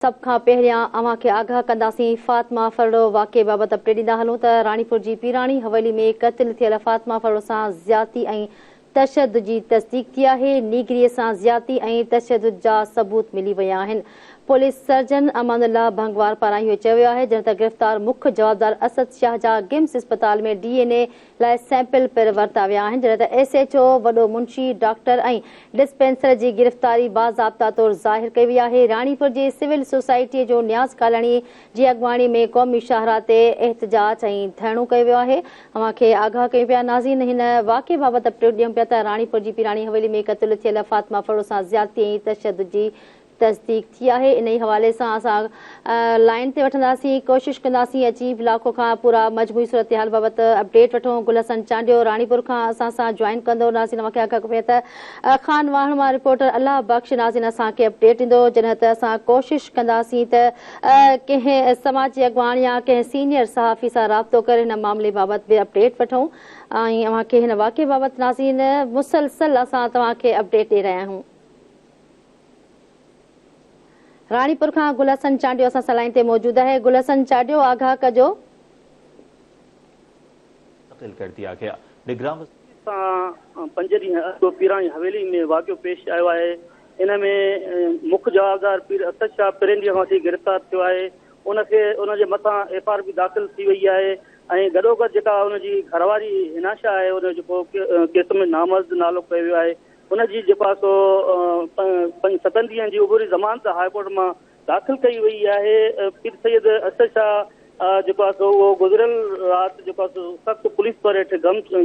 सब खां पहिरियां अवां खे आगाह कंदासीं फातिमा फरड़ो वाक़े बाबति अपडेट ॾींदा हलूं त राणीपुर जी पीराणी हवेली में क़त्ल थियल फातिमा फरड़ो सां ज़्यादती ऐं तशद्दुद जी तस्दीक थी आहे। नीगरीअ सां ज़्यादती ऐं तशद्दुद जा सबूत मिली विया आहिनि। पुलिस सर्जन अमानुल्लाह भंगवार पारां इहो चयो आहे, जंहिं त गिरफ़्तार मुख्य जवाबदार असद शाह जा गिम्स अस्पताल में DNA लाइ सैंपल पिणु वरिता विया आहिनि, जंहिं त SHO वॾो मुंशी डॉक्टर ऐं डिस्पेंसर जी गिरफ़्तारी बाज़ाब्ता तौरु ज़ाहिर कई वई आहे। राणीपुर जे सिविल सोसाइटीअ जो न्याज़ कॉलोनी जी अॻुवाणी में क़ौमी शाहरा ते एहतजाज ऐं धरणो कयो वियो आहे। अव्हां खे आगाह कयूं पिया नाज़रीन, हिन वाक़े बाबति अपडेट ॾियूं पिया त राणीपुर जी पीराणी हवेली में क़त्ल थियल फातिमा फरड़ो सां ज़्यादती ऐं तशद्दुद जी तस्दीक थी आहे। इन ई हवाले सां असां लाइन ते वठंदासीं, कोशिशि कंदासीं अची इलाइक़ो खां पूरा मजमूई सूरत हाल बाबति अपडेट वठूं। गुलहसन चांडियो राणीपुर खां असां सां जॉइन कंदो। नाज़रीन अव्हां खे आगाह कयूं पिया त खान वाहण मां रिपोर्टर अलाह बख़्श नाज़रीन असांखे अपडेट ॾींदो, जॾहिं त असां कोशिशि कंदासीं त कंहिं समाजी अॻुवाणी या कंहिं सीनियर सहाफ़ी सां राब्तो करे हिन मामले बाबति बि अपडेट वठूं ऐं अव्हां खे हिन वाक़े बाबति नाज़रीन मुसलसल असां तव्हांखे अपडेट ॾेई रहिया आहियूं। राणीपुर खां गुलहसन चांडियो असां सां लाइन ते मौजूद है। गुलहसन चांडियो, आगाह कजो। कर दिया गया। डिग्राम 5 ॾींहं अॻु पीराणी हवेली में वाक़ियो पेश आयो आहे। इन में मुख्य जवाबदार पीर असद शाह पहिरें ॾींहं खां वठी गिरफ़्तार थियो आहे। उनजे मथां FR बि दाख़िल थी वई आहे ऐं गॾोगॾु जेका उनजी घरवारी हिनाशा आहे, उन जेको केस में नामज़द नालो कयो वियो आहे, उनजी जेको आहे सो 7 ॾींहंनि जी उबरी ज़मानत हाईकोर्ट मां दाख़िल कई वई आहे। पीर सैयद असद शाह जेको आहे सो उहो गुज़िरियल राति जेको आहे सो सख़्तु पुलिस पर हेठि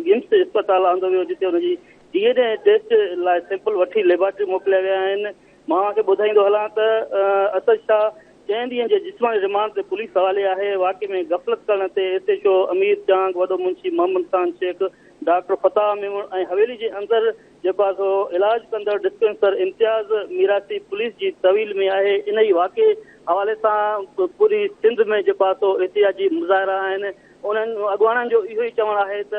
गिम्स अस्पताल आंदो वियो, जिते हुनजी DNA टेस्ट लाइ सैंपल वठी लेबोरेटरी मोकिलिया विया आहिनि। मां तव्हांखे ॿुधाईंदो हलां त असद शाह 4 ॾींहंनि जे जिस्मानी रिमांड ते पुलिस हवाले आहे। वाक़े में गफ़लत करण ते SHO अमीर चांग, वॾो मुंशी मोहम्मद खान शेख, डॉक्टर फताह मेमून ऐं हवेली जे अंदरि जेको आहे सो इलाज कंदड़ डिस्पेंसर इम्तियाज़ मीरासी पुलिस जी तवील में आहे। इन ई वाक़े हवाले सां पूरी सिंध में जेको आहे सो एहतिजाजी मुज़ाहिरा आहिनि। उन्हनि अॻुवाणनि जो इहो ई चवणु आहे त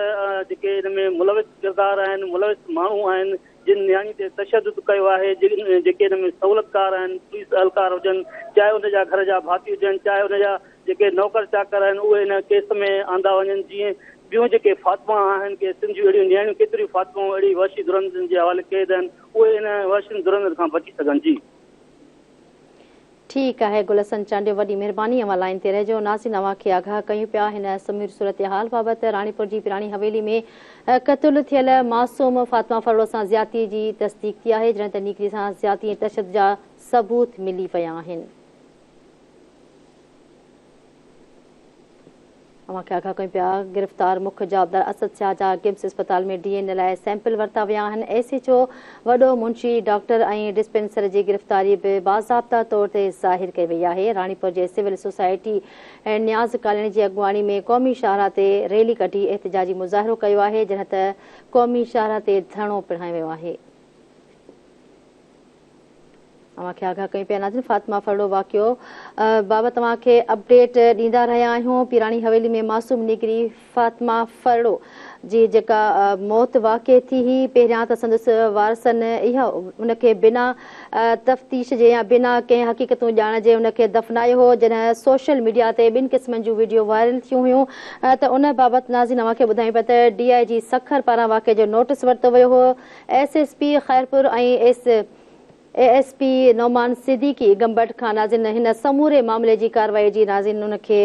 जेके हिन में मुलविस किरदार आहिनि, मुलविस माण्हू आहिनि, जिन न्याणी ते तशद्दुद कयो आहे, जेके हिन में सहूलियतकार आहिनि, पुलिस एहलकार हुजनि, चाहे उनजा घर जा भाती हुजनि, चाहे उनजा जेके नौकर चाकर आहिनि, उहे हिन केस में आंदा वञनि। जीअं ॿियूं जेके फातिमा आहिनि, के सिंध जूं अहिड़ियूं न्याणियूं केतिरियूं फातिमाऊं अहिड़ी वहशी दुरंदनि जे हवाले क़ैद आहिनि, उहे हिन वहशी दुरंदनि खां बची सघनि। जी ठीक है गुलहसन चांडियो, वॾी महिरबानी, अवां लाइन ते रहिजो। नाज़रीन अवां खे आगाह कयूं पिया हिन समीर सूरत हाल बाबति। राणीपुर जी पीराणी हवेली में क़त्ल थियल मासूम फातिमा फरड़ो सां ज़्यादती जी तस्दीक थी आहे, जॾहिं त नीगरी सां ज़्यादती ऐं तशद्दुद जा सबूत मिली विया आहिनि। अवां खे आगाह कयूं पिया, गिरफ़्तार मुख्य जवाबदार असद शाह जा गिम्स अस्पताल में DNA लाइ सैंपल वरिता विया आहिनि। SHO वॾो मुंशी डॉक्टर ऐं डिस्पेंसर जी गिरफ़्तारी बि बाज़ाब्ता तौर ते ज़ाहिर कई वई आहे। राणीपुर जे सिविल सोसाइटी ऐं न्याज़ कॉलोनी जी अॻुवाणी में क़ौमी शाहरा ते रैली कढी एहतजाजी मुज़ाहिरो कयो आहे, जॾहिं त क़ौमी शाहरा ते धरणो पिणहायो वियो आहे। अवां खे आगाह कयूं पिया नाज़रीन, फातिमा फरड़ो वाक़ियो बाबति तव्हां खे अपडेट ॾींदा रहिया आहियूं। पीराणी हवेली में मासूम निगरी फातिमा फरड़ो जी जेका मौत वाक़े थी हुई, पहिरियां त संदसि वारसनि इहा उनखे बिना तफ़्तीश जे या बिना कंहिं हक़ीक़तूं ॼाण जे उनखे दफ़नायो हो। जॾहिं सोशल मीडिया ते 2 क़िस्मनि जूं वीडियो वायरल थियूं हुयूं त उन बाबति नाज़रीन अव्हां खे ॿुधायूं पिया त DIG सखर पारां वाक़े जो नोटिस वरितो वियो हो। SSP ख़ैरपुर ऐं ASP नौमान सिद्दीकी गंबट खां नाज़रीन हिन समूरे मामले जी कार्रवाई जी नाज़रीन उनखे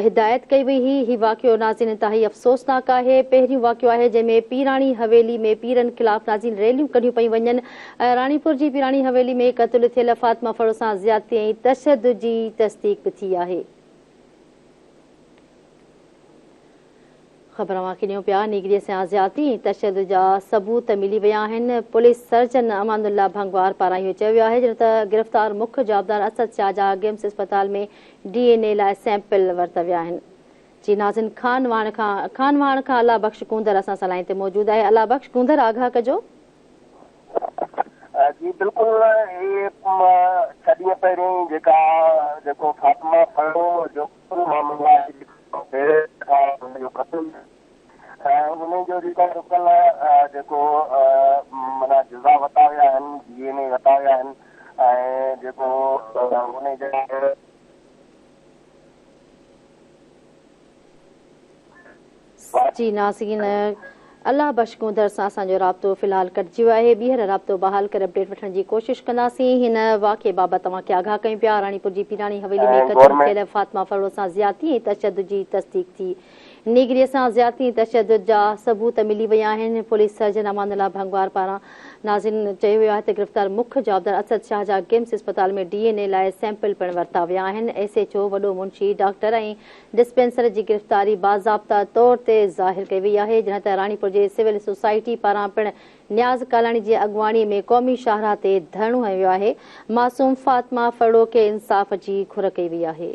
हिदायत कई वई हुई। हीउ वाक़ियो नाज़रीन इंतिहाई अफ़सोसनाक आहे। पहिरियों वाक़ियो आहे जंहिंमें पीराणी हवेली में पीरनि ख़िलाफ़ नाज़रीन रैलियूं कढियूं पयूं वञनि। राणीपुर जी पीराणी हवेली में क़त्ल थियल फातिमा फरड़ो सां ज़्यादती ऐं तशद्दुद जी तस्दीक बि थी आहे। ख़बर अव्हां खे ॾियूं पिया, नीगरीअ सां ज़्यादती ऐं तशद्दुद जा सबूत मिली विया आहिनि। पुलिस सर्जन अमानुल्लाह भंगवार पारां इहो चयो वियो आहे, जॾहिं त गिरफ़्तार मुख्य जवाबदार असद शाह जा गिम्स अस्पताल में DNA लाइ सैंपल वरिता विया आहिनि। जी नाज़रीन, खान वाहण खां अलाह बख़्श कुंदर असां सां लाइन ते मौजूद आहे। अलाह बख़्श कुंदर, आगाह कजो। जी बिल्कुलु, इहे 6 ॾींहं पहिरियों जेको फातिमा फरड़ो जो मामलो आहे, उनजो जेको माना जज़ा वरिता विया आहिनि, DNA वरिता विया आहिनि ऐं जेको उन जे जी नाज़रीन, अल्लाह बशकूंदर सां असांजो राब्तो फ़िलहाल कटिजी वियो आहे। ॿीहर राब्तो बहाल करे अपडेट वठण जी कोशिशि कंदासीं। हिन वाक़े बाबति तव्हांखे आगाह कयूं पिया। राणीपुर जी पीराणी हवेली में क़त्ल थियल फातिमा फड़ो सां ज़्यादती ऐं तशद्दुद जी तस्दीक़ थी। नीगरीअ सां ज़्यादती ऐं तशद्दुद जा सबूत मिली विया आहिनि। पुलिस सर्जन अमानुल्लाह भंगवार पारां नाज़रीन चयो वियो आहे त गिरफ़्तार मुख्य जवाबदार असद शाह जा गिम्स अस्पताल में DNA लाइ सैंपल पिणु वरिता विया आहिनि। SHO वॾो मुंशी डॉक्टर ऐं डिस्पेंसर जी गिरफ़्तारी बाज़ाब्ता तौर ते ज़ाहिर कई वई आहे, जॾहिं त राणीपुर जे सिविल सोसाइटी पारां पिणु न्याज़ कालाणी जी अॻुवाणी में क़ौमी शाहराह ते धरणो हयो वियो आहे। मासूम फातिमा फड़ो खे इंसाफ़ जी घुर कई वई आहे।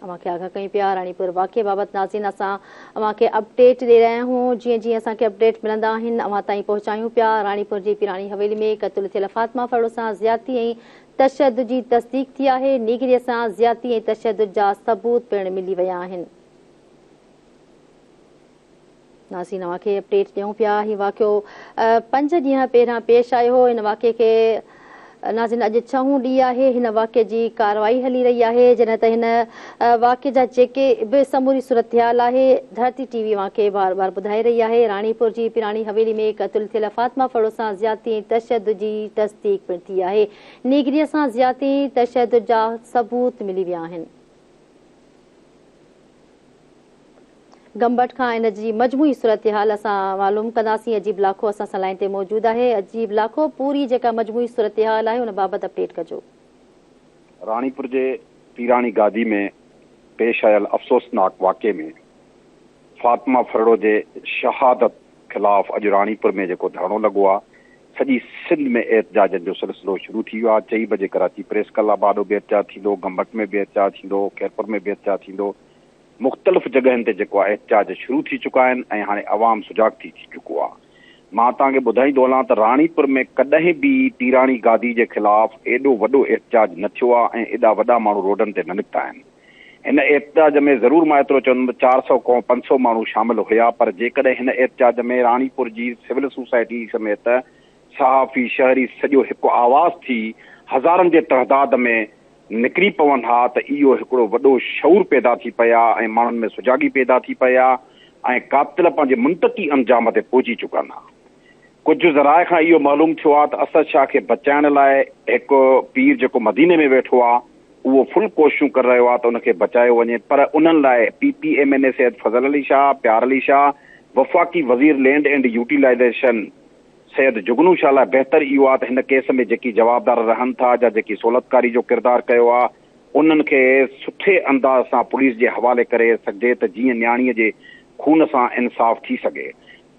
अव्हांखे आगाह कयूं पिया राणीपुर वाक़े बाबति। नाज़रीन, असां अव्हांखे अपडेट ॾेई रहिया आहियूं। जीअं जीअं असांखे अपडेट मिलंदा आहिनि अव्हां ताईं पहुचायूं पिया। राणीपुर जी पीराणी हवेली में क़त्ल थियल फातिमा फड़ो सां ज़्यादती ऐं तशद्दुद जी तस्दीक़ थी आहे। नीगरीअ सां ज़्यादती ऐं तशद्दुद जा सबूत पिणु मिली विया आहिनि। नाज़रीन, अव्हांखे अपडेट ॾियूं पिया। हीउ वाक़ियो 5 ॾींहं पहिरियां पेश आयो हो। हिन वाक़े खे नाज़रीन अॼु 6हों ॾींहुं आहे। हिन वाक़े जी कार्रवाई हली रही आहे, जॾहिं त हिन वाक़े जा जेके बि समूरी सूरत हाल आहे धरती TV वाक़े बार बार ॿुधाए रही आहे। राणीपुर जी पीराणी हवेली में क़त्ल थियल फातिमा फड़ो सां ज़्यादती ऐं तशद्दुद जी तस्दीक़ पिणु थी आहे। नीगरीअ सां ज़्यादती तशद्दुद जा सबूत मिली विया आहिनि। गंबट खां इन जी मजमूई सूरत हाल असां मालूम कंदासीं। अजीब लाखो असां सां लाइन ते मौजूदु आहे। अजीब लाखो, पूरी जेका मजमूई सूरत हाल आहे उन बाबति अपडेट कजो। राणीपुर जे पीराणी गादी में पेश आयल अफ़सोसनाक वाक़े में फातिमा फड़ो जे शहादत ख़िलाफ़ अॼु राणीपुर में जेको धरणो लॻो आहे, सॼी सिंध में एहतजाजनि जो सिलसिलो शुरू थी वियो आहे। 4 बजे कराची प्रेस क्लब आॾो बि एहतजाज थींदो, गंबट में बि एहतजाज थींदो, खैरपुर में बि एहतजाज थींदो। मुख़्तलिफ़ जॻहियुनि ते जेको आहे एहतजाज शुरू थी चुका आहिनि ऐं हाणे अवाम सुजाग थी चुको आहे। मां तव्हांखे ॿुधाईंदो हलां त राणीपुर में कॾहिं बि पीराणी गादी जे ख़िलाफ़ एॾो वॾो एहतजाज न थियो आहे ऐं एॾा वॾा माण्हू रोडनि ते न निकिता आहिनि। हिन एहतजाज में ज़रूरु मां एतिरो चवंदुमि 400 खां 500 माण्हू शामिल हुया, पर जेकॾहिं हिन एहतजाज में राणीपुर जी सिविल सोसाइटी समेत सहाफ़ी शहरी सॼो हिकु आवाज़ थी हज़ारनि जे तइदाद में निकिरी पवनि हा त इहो हिकिड़ो वॾो शऊर पैदा थी पिया ऐं माण्हुनि में सुजागी पैदा थी पिया ऐं कातिल पंहिंजे मुंतकी अंजाम ते पहुची चुका आहिनि। कुझु ज़राए खां इहो मालूम थियो आहे त असद शाह खे बचाइण लाइ हिकु पीर जेको मदीने में वेठो आहे उहो फुल कोशिशूं करे रहियो आहे त उनखे बचायो वञे, पर उन्हनि लाइ PPMNA सैयद फज़ल अली शाह, प्यार अली शाह, वफ़ाक़ी वज़ीर लैंड एंड यूटिलाइज़ेशन सैयद जुगनू शाह लाइ बहितर इहो आहे त हिन केस में जेकी जवाबदार रहनि था या जेकी सहूलियतकारी जो किरदारु कयो आहे उन्हनि खे सुठे अंदाज़ सां पुलिस जे हवाले करे सघिजे त जीअं न्याणीअ जे खून सां इंसाफ़ थी सघे।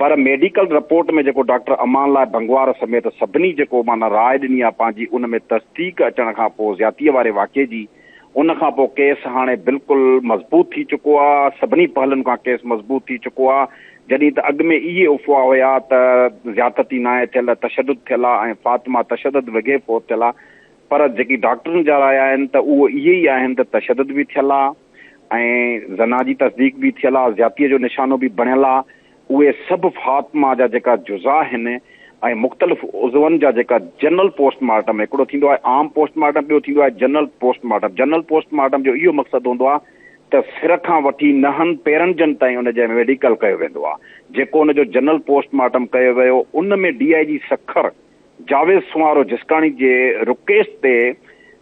पर मेडिकल रिपोर्ट में जेको डॉक्टर अमानुल्लाह भंगवार समेत सभिनी जेको माना राय ॾिनी आहे पंहिंजी, उन में तस्दीक अचण खां पोइ ज़्यादतीअ वारे वाक़े जी, उन खां पोइ केस हाणे बिल्कुलु मज़बूत थी चुको आहे। सभिनी पहलुनि खां केस मज़बूत थी चुको आहे। जॾहिं त अॻु में इहे अफ़वाह हुया त ज़्यादती न आहे थियल, तशद्दुद थियल आहे ऐं फातिमा तशद्दुद वॻे पोइ थियल आहे, पर जेकी डॉक्टरनि जा राय आहिनि त उहो इहे ई आहिनि त तशद्दुद बि थियल आहे ऐं ज़ना जी तस्दीक बि थियल आहे, ज़्यादतीअ जो निशानो बि बणियल आहे। उहे सभु फातिमा जा जेका जुज़ा आहिनि ऐं मुख़्तलिफ़ उज़वनि जा जेका जनरल पोस्टमार्टम, हिकिड़ो थींदो आहे आम पोस्टमार्टम, ॿियो थींदो आहे जनरल पोस्टमार्टम। जनरल पोस्टमार्टम जो इहो मक़सदु हूंदो आहे त सिर खां वठी नहनि पेरनि जनि ताईं उनजे मेडिकल कयो वेंदो आहे। जेको उनजो जनरल पोस्टमार्टम कयो वियो उन में DIG सखर जावेद सुवारो जिस्काणी जे रिक्वेस्ट ते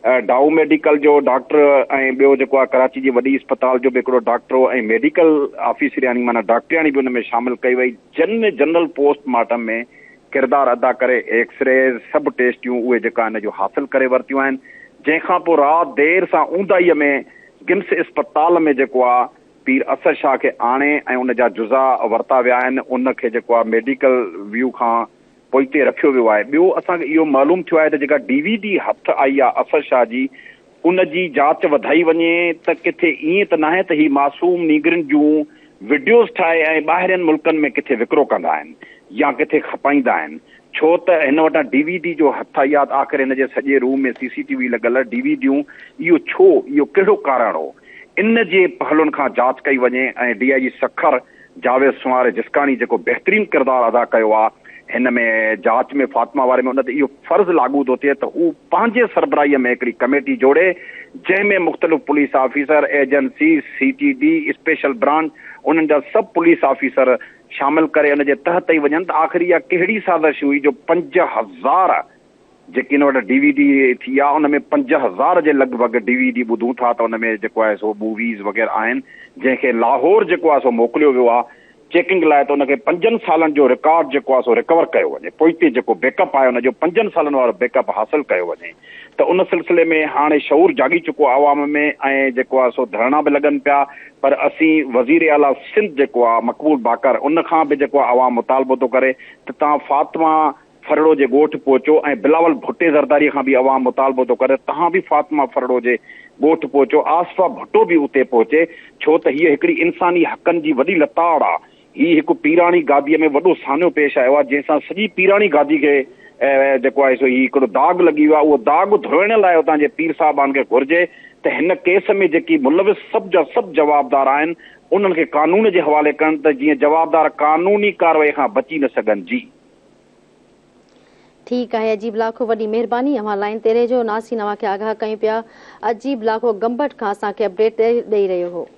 डाउ मेडिकल जो डॉक्टर ऐं ॿियो जेको आहे कराची जी वॾी अस्पताल जो बि हिकिड़ो डॉक्टर ऐं मेडिकल ऑफिसर यानी माना डॉक्टरियाणी बि हुन में शामिल कई वई। जनरल पोस्टमार्टम में किरदारु अदा करे एक्सरे सभु टेस्टियूं उहे जेका हिन जो हासिल करे वरितियूं आहिनि, जंहिंखां पोइ राति देरि सां ऊंदाईअ में गिम्स अस्पताल में जेको आहे पीर असद शाह खे आणे ऐं उन जा जुज़ा वरिता विया आहिनि। उनखे जेको आहे मेडिकल व्यू खां पोइते रखियो वियो आहे। ॿियो असांखे इहो मालूम थियो आहे त जेका DVD हथु आई आहे असद शाह जी, उन जी जांच वधाई वञे त किथे ईअं त न आहे त ही मासूम नीगरिन जूं वीडियोज़ ठाहे ऐं ॿाहिरियनि मुल्कनि में किथे विकिरो कंदा आहिनि या किथे खपाईंदा आहिनि, छो त हिन वटां DVD जो हथु आई आहे। आख़िर हिन जे सॼे रूम में CCTV लॻल DVDयूं, इहो छो, इहो कहिड़ो कारण हो, इन जे पहलुनि खां जांच कई वञे ऐं DIG सखर जावेद सुवार जिस्काणी जेको बहितरीनु किरदारु अदा कयो आहे हिन में जांच में फातिमा वारे में उन ते इहो फर्ज़ लागू थो थिए त हू पंहिंजे सरबराहीअ में हिकिड़ी कमेटी जोड़े जंहिंमें मुख़्तलिफ़ police officer, agency, CTD, special branch उन्हनि जा सभु पुलिस ऑफिसर शामिल करे उन जे तहत ई वञनि त आख़िर इहा कहिड़ी साज़िश हुई जो 5000 जेकी हिन वटि DVD थी आहे उन में 5000 जे लॻभॻि DVD ॿुधूं था त उन में जेको आहे सो मूवीज़ वग़ैरह आहिनि जंहिंखे लाहौर जेको आहे सो मोकिलियो वियो आहे चेकिंग लाइ त उनखे 5 सालनि जो रिकॉर्ड जेको आहे सो रिकवर कयो वञे, पोइ हिते जेको बैकअप आहे उनजो 5 सालनि वारो बैकअप हासिल कयो वञे। त उन सिलसिले में हाणे शऊर जागी चुको आहे आवाम में ऐं जेको आहे सो धरना बि लॻनि पिया, पर असीं वज़ीर आला सिंध जेको आहे मक़बूल बाकर उन खां बि जेको आहे आवाम मुतालबो थो करे त तव्हां फातिमा फरड़ो जे ॻोठ पहुचो ऐं बिलावल भुट्टे ज़रदारी खां बि आवाम मुतालबो थो करे तव्हां बि फातिमा फरड़ो जे ॻोठ पहुचो, आसफा भुट्टो बि उते पहुचे, छो त हीअ हिकिड़ी इंसानी हक़नि जी वॾी लताड़ आहे। हीअ हिकु पीराणी गादीअ में वॾो सान्यो पेश आयो आहे जंहिंसां सॼी पीराणी गादी खे जेको आहे सो हीअ हिकिड़ो दाग लॻी वियो आहे। उहो दाग धोइण लाइ उतां जे पीर साहिबान खे घुरिजे त हिन केस में जेकी मुलविस सभु जा सभु जवाबदार आहिनि उन्हनि खे कानून जे हवाले कनि त जीअं जवाबदार कानूनी कार्रवाई खां बची न सघनि। जी ठीक है। अजीब लाखो वॾी महिरबानी, अवां लाइन ते रहिजो। नासिन अवां खे आगाह कयूं पिया। अजीब लाखो गंबट खां असांखे अपडेट ॾेई रहियो हो।